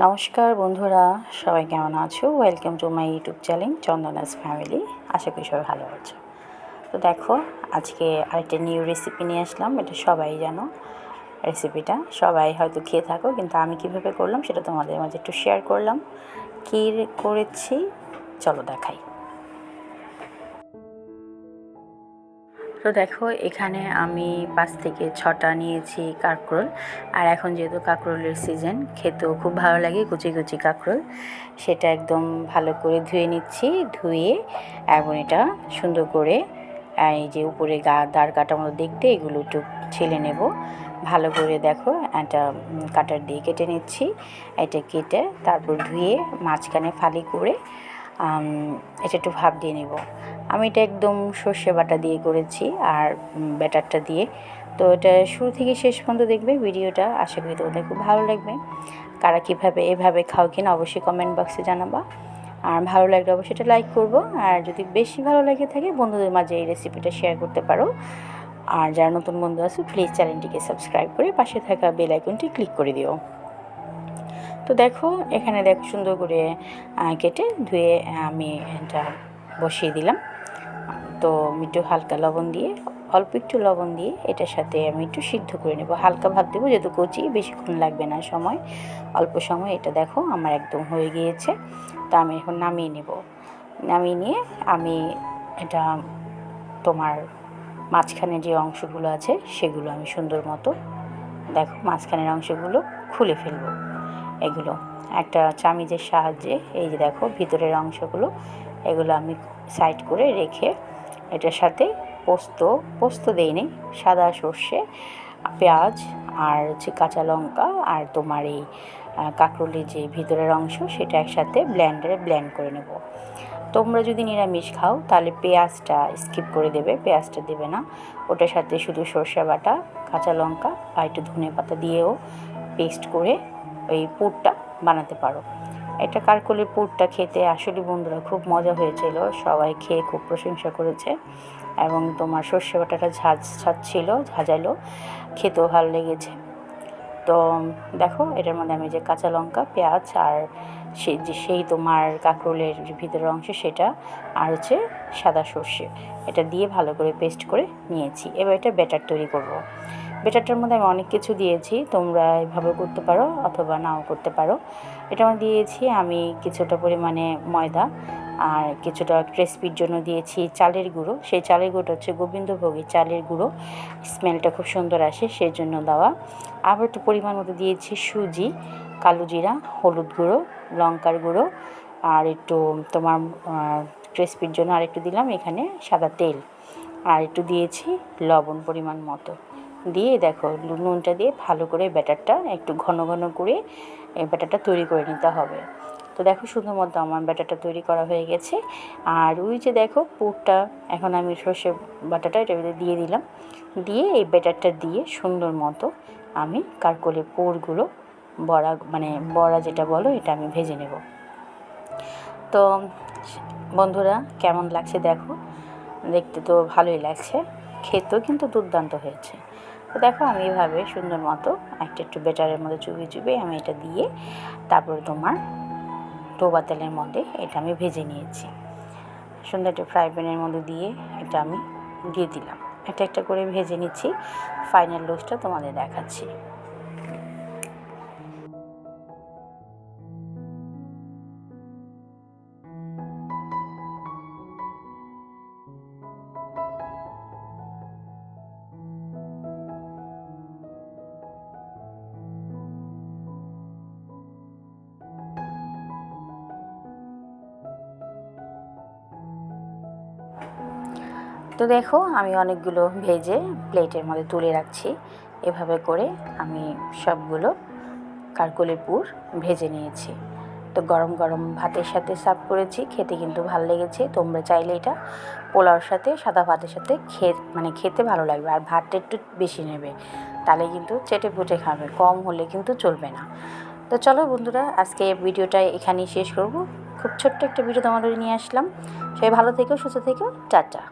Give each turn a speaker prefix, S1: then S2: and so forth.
S1: নমস্কার বন্ধুরা, সবাই কেমন আছো? Welcome to my YouTube channel Chandana's family. আশা করি সবাই ভালো আছো। তো দেখো, আজকে আরেকটা নিউ রেসিপি নিয়ে আসলাম। এটা সবাই জানো, রেসিপিটা সবাই হয়তো খেয়ে থাকো, কিন্তু আমি কীভাবে করলাম সেটা তোমাদের মাঝে একটু শেয়ার করলাম। কী করেছি চলো দেখাই। তো দেখো, এখানে আমি 5 থেকে 6টা নিয়েছি কাঁকরোল। আর এখন যেহেতু কাঁকরোলের সিজন, খেতেও খুব ভালো লাগে কুচি কুচি কাঁকরোল। সেটা একদম ভালো করে ধুয়ে নিচ্ছি। ধুয়ে এবং এটা সুন্দর করে এই যে উপরে দাঁড় কাটার মতো দেখতে, এগুলো একটু ছেলে নেব ভালো করে। দেখো, একটা কাটার দিয়ে কেটে নিচ্ছি। এটা কেটে তারপর ধুয়ে মাঝখানে ফালি করে এটা একটু ভাপ দিয়ে নেব। আমি এটা একদম সর্ষে বাটা দিয়ে করেছি আর ব্যাটারটা দিয়ে। তো এটা শুরু থেকে শেষ পর্যন্ত দেখবে ভিডিওটা, আশা করি তোমাদের খুব ভালো লাগবে। কারা কীভাবে এভাবে খাও কিনা অবশ্যই কমেন্ট বক্সে জানাবা। আর ভালো লাগলে অবশ্যই এটা লাইক করবো। আর যদি বেশি ভালো লেগে থাকে বন্ধুদের মাঝে এই রেসিপিটা শেয়ার করতে পারো। আর যারা নতুন বন্ধু আছে প্লিজ চ্যানেলটিকে সাবস্ক্রাইব করে পাশে থাকা বেল আইকনটি ক্লিক করে দিও। তো দেখো, এখানে দেখো সুন্দর করে কেটে ধুয়ে আমি এটা বসিয়ে দিলাম। তো একটু হালকা লবণ দিয়ে, অল্প একটু লবণ দিয়ে এটার সাথে আমি একটু সিদ্ধ করে নেব। হালকা ভাব দেবো, যেহেতু কচি বেশিক্ষণ লাগবে না, সময় অল্প সময়। এটা দেখো আমার একদম হয়ে গিয়েছে। তা আমি এখন নামিয়ে নেব। নামিয়ে নিয়ে আমি এটা তোমার মাঝখানে যে অংশগুলো আছে সেগুলো আমি সুন্দর মতো, দেখো মাঝখানের অংশগুলো খুলে ফেলবো। এগুলো একটা চামিচের সাহায্যে, এই যে দেখো ভিতরের অংশগুলো, এগুলো আমি সাইড করে রেখে এটার সাথে পোস্ত দেইনি, সাদা সর্ষে, পেঁয়াজ আর হচ্ছে কাঁচা লঙ্কা আর তোমার এই কাঁকরোলের যে ভিতরের অংশ সেটা একসাথে ব্লেন্ডারে ব্লেন্ড করে নেব। তোমরা যদি নিরামিষ খাও তাহলে পেঁয়াজটা স্কিপ করে দেবে, পেঁয়াজটা দেবে না। ওটার সাথে শুধু সর্ষে বাটা, কাঁচা লঙ্কা আর একটু ধনে পাতা দিয়েও পেস্ট করে ওই পুরটা বানাতে পারো। এটা কাঁকরোলের পুরটা খেতে আসলে বন্ধুরা খুব মজা হয়েছিল, সবাই খেয়ে খুব প্রশংসা করেছে। এবং তোমার সর্ষে বাটাটা ঝাঁঝ ছিল, ঝাঁঝালো, খেতেও ভালো লেগেছে। তো দেখো, এটার মধ্যে আমি যে কাঁচা লঙ্কা, পেঁয়াজ আর সেই তোমার কাঁকরোলের ভিতরের অংশ সেটা আর হচ্ছে সাদা সর্ষে, এটা দিয়ে ভালো করে পেস্ট করে নিয়েছি। এবার এটা ব্যাটার তৈরি করব। ব্যাটারটার মধ্যে আমি অনেক কিছু দিয়েছি, তোমরা এভাবে করতে পারো অথবা নাও করতে পারো। এটা মধ্যে দিয়েছি আমি কিছুটা পরিমাণে ময়দা, আর কিছুটা ক্রিসপির জন্য দিয়েছি চালের গুঁড়ো। সেই চালের গুঁড়োটা হচ্ছে গোবিন্দভোগী চালের গুঁড়ো, স্মেলটা খুব সুন্দর আসে সেই জন্য দেওয়া। আবার একটু পরিমাণ মতো দিয়েছি সুজি, কালো জিরা, হলুদ গুঁড়ো, লঙ্কার গুঁড়ো, আর একটু তোমার ক্রিসপির জন্য আর একটু দিলাম এখানে সাদা তেল, আর একটু দিয়েছি লবণ পরিমাণ মতো দিয়ে। দেখো নুনটা দিয়ে ভালো করে ব্যাটারটা একটু ঘন ঘন করে এই ব্যাটারটা তৈরি করে নিতে হবে। তো দেখো সুন্দর মতো আমার ব্যাটারটা তৈরি করা হয়ে গেছে। আর ওই যে দেখো পুরটা, এখন আমি সর্ষে বাটাটা এটা দিয়ে দিলাম। দিয়ে এই ব্যাটারটা দিয়ে সুন্দর মতো আমি কাঁকরোলের পুরগুলো বড়া যেটা বলো, এটা আমি ভেজে নেব। তো বন্ধুরা কেমন লাগছে দেখো, দেখতে তো ভালোই লাগছে, খেতেও কিন্তু দুর্দান্ত হয়েছে। তো দেখো আমি এভাবে সুন্দর মতো একটু ব্যাটারের মধ্যে চুবিয়ে আমি এটা দিয়ে তারপরে তোমার ডোবা তেলের মধ্যে এটা আমি ভেজে নিয়েছি। সুন্দর একটা ফ্রাই প্যানের মধ্যে দিয়ে এটা আমি দিয়ে দিলাম, একটা করে ভেজে নিচ্ছি। ফাইনাল লুকটা তোমাদের দেখাচ্ছি। তো দেখো আমি অনেকগুলো ভেজে প্লেটের মধ্যে তুলে রাখছি। এভাবে করে আমি সবগুলো কাঁকরোলের পুর ভেজে নিয়েছি। তো গরম গরম ভাতের সাথে সার্ভ করেছি, খেতে কিন্তু ভালো লেগেছে। তোমরা চাইলে এটা পোলাওর সাথে, সাদা ভাতের সাথে খেতে ভালো লাগবে। আর ভাতটা একটু বেশি নেবে, তাহলে কিন্তু চেটে পুটে খাবে, কম হলে কিন্তু চলবে না। তো চলো বন্ধুরা, আজকে ভিডিওটা এখানেই শেষ করব। খুব ছোট্ট একটা ভিডিও তোমাদের নিয়ে আসলাম। সবাই ভালো থেকো, সুস্থ থেকো, টাটা।